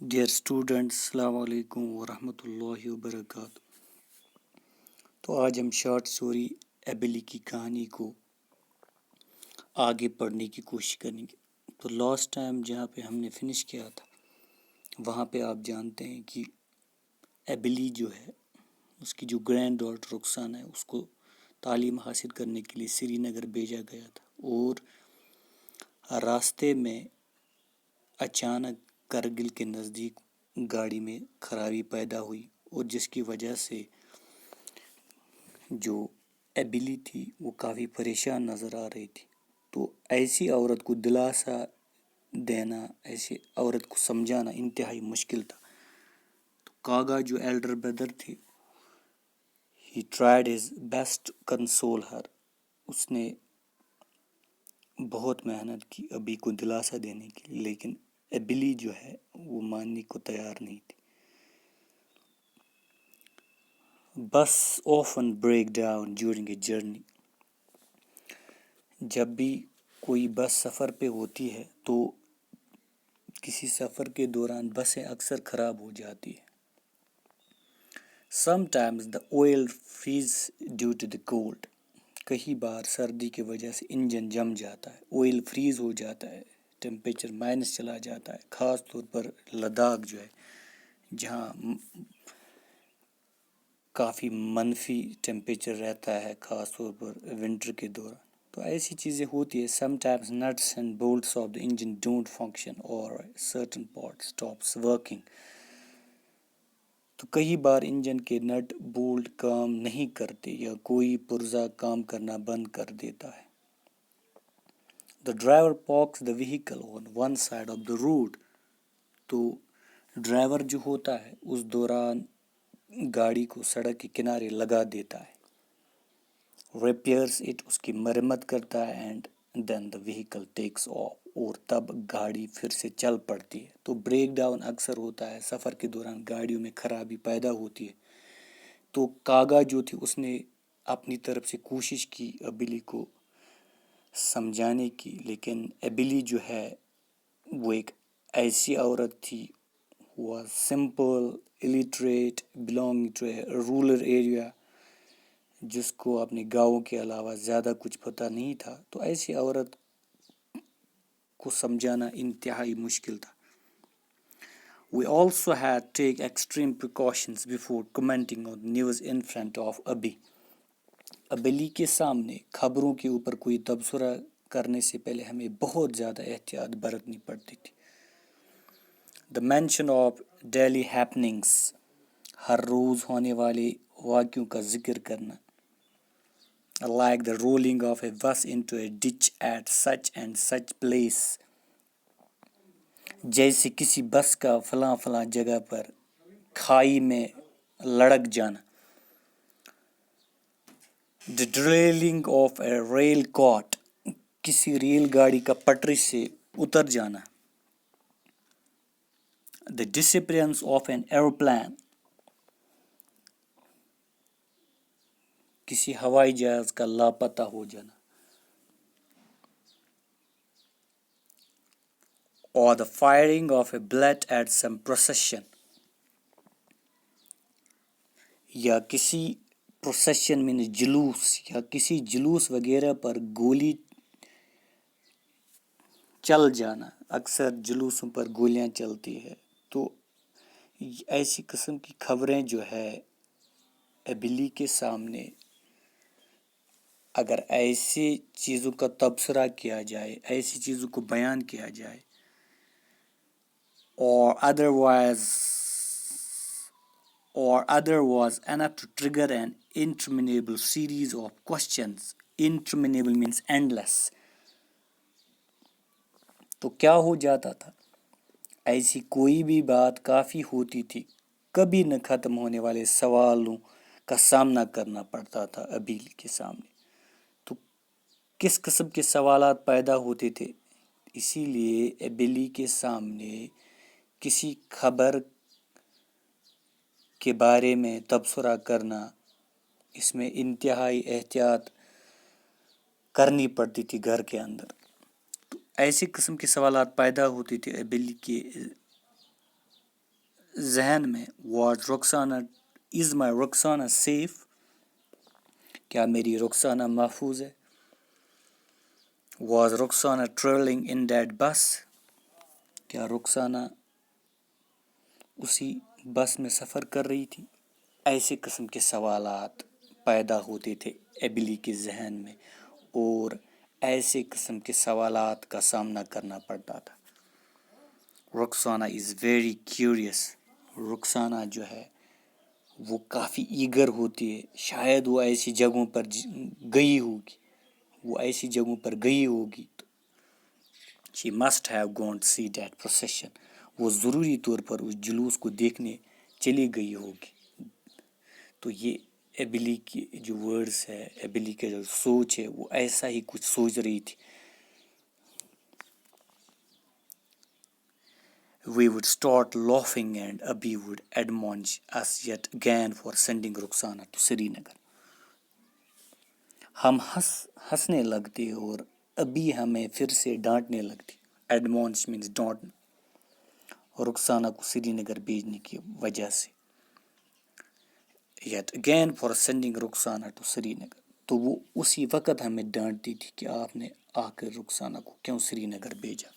Dear students, السلام علیکم ورحمۃ اللہ وبرکاتہ۔ تو آج ہم شارٹ اسٹوری ایبلی کی کہانی کو آگے پڑھنے کی کوشش کریں گے۔ تو لاسٹ ٹائم جہاں پہ ہم نے فنش کیا تھا وہاں پہ آپ جانتے ہیں کہ ایبلی جو ہے اس کی جو گرینڈ ڈاٹر رخسانہ ہے اس کو تعلیم حاصل کرنے کے لیے سری نگر بھیجا گیا تھا، اور راستے میں اچانک کرگل کے نزدیک گاڑی میں خرابی پیدا ہوئی، اور جس کی وجہ سے جو ایبلی تھی وہ کافی پریشان نظر آ رہی تھی۔ تو ایسی عورت کو دلاسا دینا، ایسی عورت کو سمجھانا انتہائی مشکل تھا۔ تو کاغا جو ایلڈر بردر تھے، ہی ٹرائیڈ ہز بیسٹ کنسول ہر، اس نے بہت محنت کی ابھی کو دلاسا دینے کے لیے، لیکن ایبلی جو ہے وہ ماننے کو تیار نہیں تھی۔ بس often break down during a journey، جب بھی کوئی بس سفر پہ ہوتی ہے تو کسی سفر کے دوران بسیں اکثر خراب ہو جاتی ہیں۔ Sometimes the oil freeze due to the cold، کئی بار سردی کی وجہ سے انجن جم جاتا ہے، آئل فریز ہو جاتا ہے، ٹیمپریچر مائنس چلا جاتا ہے، خاص طور پر لداخ جو ہے جہاں کافی منفی ٹیمپریچر رہتا ہے، خاص طور پر ونٹر کے دوران۔ تو ایسی چیزیں ہوتی ہے۔ sometimes nuts and bolts of the engine don't function or certain part stops working، تو کئی بار انجن کے نٹ بولٹ کام نہیں کرتے یا کوئی پرزہ کام کرنا بند کر دیتا ہے۔ the driver parks the vehicle on one side of the road، تو ڈرائیور جو ہوتا ہے اس دوران گاڑی کو سڑک کے کنارے لگا دیتا ہے۔ repairs it، اس کی مرمت کرتا ہے، and then the vehicle takes off، اور تب گاڑی پھر سے چل پڑتی ہے۔ تو بریک ڈاؤن اکثر ہوتا ہے سفر کے دوران، گاڑیوں میں خرابی پیدا ہوتی ہے۔ تو کاغا جو تھی اس نے اپنی طرف سے کوشش کی ایبلی کو سمجھانے کی، لیکن ایبلی جو ہے وہ ایک ایسی عورت تھی، was simple, illiterate, belonging to a rural area، جس کو اپنے گاؤں کے علاوہ زیادہ کچھ پتہ نہیں تھا۔ تو ایسی عورت کو سمجھانا انتہائی مشکل تھا۔ We also had to take extreme precautions before commenting on news in front of Abhi، ایبلی کے سامنے خبروں کے اوپر کوئی تبصرہ کرنے سے پہلے ہمیں بہت زیادہ احتیاط برتنی پڑتی تھی۔ The mention of daily happenings، ہر روز ہونے والے واقعوں کا ذکر کرنا، like the rolling of a bus into a ditch at such and such place، جیسے کسی بس کا فلاں فلاں جگہ پر کھائی میں لڑک جانا۔ the derailing of a rail cart، کسی ریل گاڑی کا پٹری سے اتر جانا۔ the disappearance of an aeroplane، کسی ہوائی جہاز کا لاپتہ ہو جانا۔ or the firing of a bullet at some procession، یا کسی پروسیشن میں جلوس یا کسی جلوس وغیرہ پر گولی چل جانا۔ اکثر جلوسوں پر گولیاں چلتی ہے۔ تو ایسی قسم کی خبریں جو ہے ایبلی کے سامنے اگر ایسی چیزوں کا تبصرہ کیا جائے، ایسی چیزوں کو بیان کیا جائے، or other was enough to trigger an interminable series of questions۔ interminable means endless۔ تو کیا ہو جاتا تھا، ایسی کوئی بھی بات کافی ہوتی تھی، کبھی نہ ختم ہونے والے سوالوں کا سامنا کرنا پڑتا تھا ایبلی کے سامنے۔ تو کس قسم کے سوالات پیدا ہوتے تھے، اسی لیے ایبلی کے سامنے کسی خبر کے بارے میں تبصرہ کرنا، اس میں انتہائی احتیاط کرنی پڑتی تھی گھر کے اندر۔ تو ایسی قسم کے سوالات پیدا ہوتے تھے ایبلی کے ذہن میں was Rukhsana is my Rukhsana safe، کیا میری رخسانہ محفوظ ہے؟ was Rukhsana traveling in that bus، کیا رخسانہ اسی بس میں سفر کر رہی تھی؟ ایسے قسم کے سوالات پیدا ہوتے تھے ایبلی کے ذہن میں، اور ایسے قسم کے سوالات کا سامنا کرنا پڑتا تھا۔ Rukhsana is very curious, Rukhsana جو ہے وہ کافی ایگر ہوتی ہے، شاید وہ ایسی جگہوں پر گئی ہوگی، تو she must have gone to see that procession، وہ ضروری طور پر اس جلوس کو دیکھنے چلی گئی ہوگی۔ تو یہ ایبلی کی جو ورڈز ہے، ایبلی کا جو سوچ ہے، وہ ایسا ہی کچھ سوچ رہی تھی۔ We would start laughing and Abhi would admonish us yet again for sending Rukhsana to Srinagar۔ ہم ہنسنے لگتے اور ابھی ہمیں پھر سے ڈانٹنے لگتی۔ Admonish means ڈانٹنا، رخسانہ کو سری نگر بھیجنے کی وجہ سے۔ Yet again for sending Rukhsana to سری نگر، تو وہ اسی وقت ہمیں ڈانٹتی تھی کہ آپ نے آ کر رخسانہ کو کیوں سری نگر بھیجا۔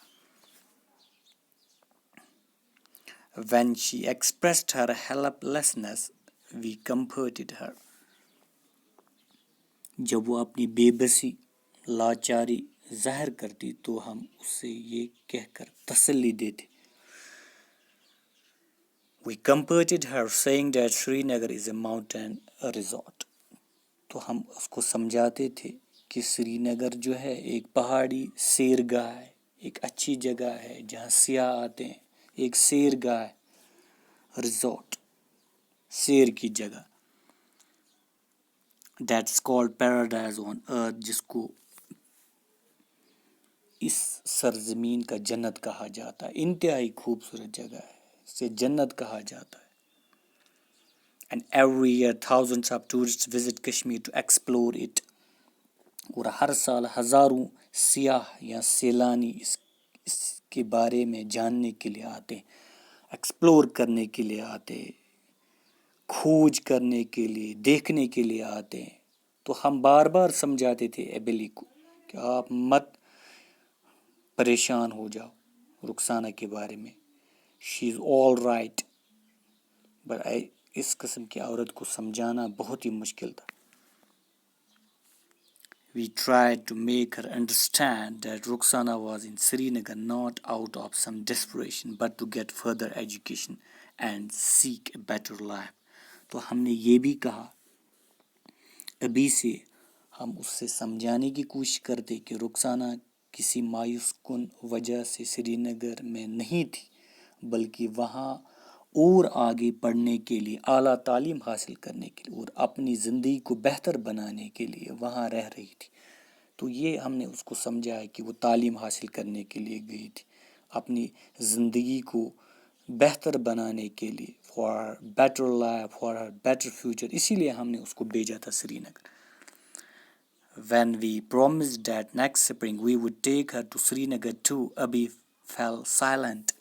When she expressed her helplessness, we comforted her۔ جب وہ اپنی بے بسی، لاچاری ظاہر کرتی تو ہم اس سے یہ کہہ کر تسلی دیتے۔ We comforted her saying that Srinagar is a mountain resort۔ تو ہم اس کو سمجھاتے تھے کہ سری نگر جو ہے ایک پہاڑی سیر گاہ ہے، ایک اچھی جگہ ہے جہاں سیاح آتے ہیں، ایک سیر گاہ ہے، ریزورٹ، سیر کی جگہ۔ That's called paradise on earth، جس کو اس سرزمین کا جنت کہا جاتا ہے، انتہائی خوبصورت جگہ ہے، اسے جنت کہا جاتا ہے۔ And every year thousands of tourists visit Kashmir to explore it۔ اور ہر سال ہزاروں سیاح یا سیلانی اس کے بارے میں جاننے کے لیے آتے ہیں، ایکسپلور کرنے کے لیے آتے ہیں، کھوج کرنے کے لیے، دیکھنے کے لیے آتے ہیں۔ تو ہم بار بار سمجھاتے تھے ایبلی کو کہ آپ مت پریشان ہو جاؤ رخسانہ کے بارے میں، شی از آل رائٹ۔ بٹ اس قسم کی عورت کو سمجھانا بہت ہی مشکل تھا۔ We tried to make her understand that Rukhsana was in Srinagar not out of some desperation but to get further education and seek a better life۔ تو ہم نے یہ بھی کہا، ابھی سے ہم اس سے سمجھانے کی کوشش کرتے کہ رخسانہ کسی مایوس کن وجہ سے سری نگر میں نہیں تھی، بلکہ وہاں اور آگے پڑھنے کے لیے، اعلیٰ تعلیم حاصل کرنے کے لیے اور اپنی زندگی کو بہتر بنانے کے لیے وہاں رہ رہی تھی۔ تو یہ ہم نے اس کو سمجھایا کہ وہ تعلیم حاصل کرنے کے لیے گئی تھی، اپنی زندگی کو بہتر بنانے کے لیے، for better life, for better future, اسی لیے ہم نے اس کو بھیجا تھا سری Nagar. When we promised that next spring we would take her to Srinagar too, Abhi fell silent۔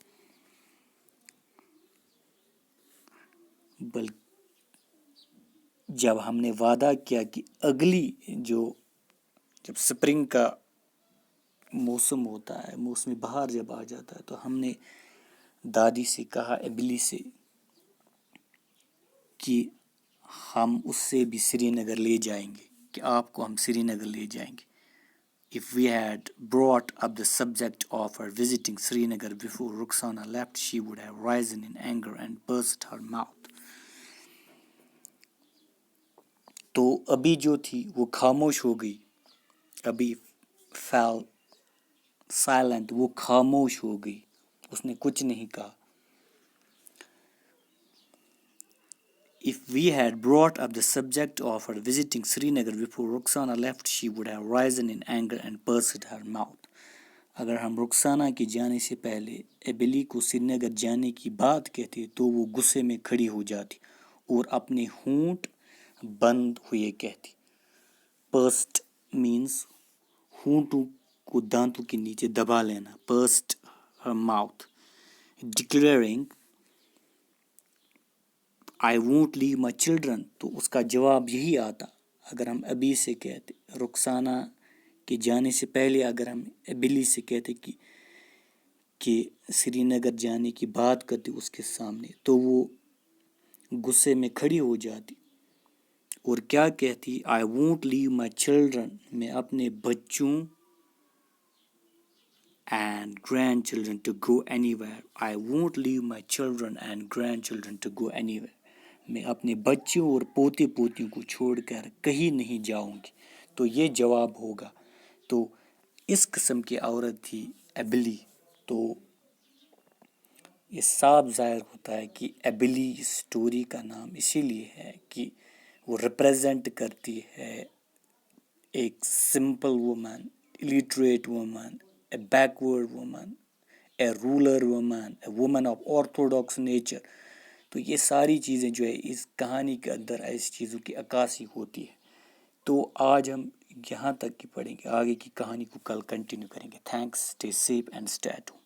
جب ہم نے وعدہ کیا کہ جب سپرنگ کا موسم ہوتا ہے، موسم بہار جب آ جاتا ہے، تو ہم نے دادی سے کہا، ایبلی سے، کہ ہم اس سے بھی سری نگر لے جائیں گے، کہ آپ کو ہم سری نگر لے جائیں گے۔ If we had brought up the subject of her visiting Srinagar before Rukhsana left, she would have risen in anger and pursed her mouth۔ تو ابھی جو تھی وہ خاموش ہو گئی، ابھی fell silent، وہ خاموش ہو گئی، اس نے کچھ نہیں کہا۔ If we had brought up the subject of her visiting Srinagar before Rukhsana left, she would have risen in anger and pursed her mouth۔ اگر ہم رخسانہ کے جانے سے پہلے ایبلی کو سری نگر جانے کی بات کہتے تو وہ غصے میں کھڑی ہو جاتی اور اپنے ہونٹ بند ہوئے کہتی۔ پرسڈ مینس ہونٹوں کو دانتوں کے نیچے دبا لینا، پرسڈ her mouth، declaring I won't leave my children, تو اس کا جواب یہی آتا اگر ہم ابھی سے کہتے. رخسانہ کے جانے سے پہلے اگر ہم ابلی سے کہتے کہ سری نگر جانے کی بات کرتی اس کے سامنے, تو وہ غصے میں کھڑی ہو جاتی اور کیا کہتی, I won't leave my children, میں اپنے بچوں and grandchildren to go anywhere. I won't leave my children and grandchildren to go anywhere. میں اپنے بچوں اور پوتے پوتیوں کو چھوڑ کر کہیں نہیں جاؤں گی. تو یہ جواب ہوگا. تو اس قسم کی عورت تھی ایبلی. تو یہ صاف ظاہر ہوتا ہے کہ ایبلی اسٹوری کا نام اسی لیے ہے کہ وہ ریپریزنٹ کرتی ہے ایک simple woman, illiterate woman, a backward woman, a ruler woman, a woman of orthodox nature. تو یہ ساری چیزیں جو ہے اس کہانی کے اندر ایسی چیزوں کی عکاسی ہوتی ہے. تو آج ہم یہاں تک کی پڑھیں گے, آگے کی کہانی کو کل کنٹینیو کریں گے. Thanks, stay safe and stay at home.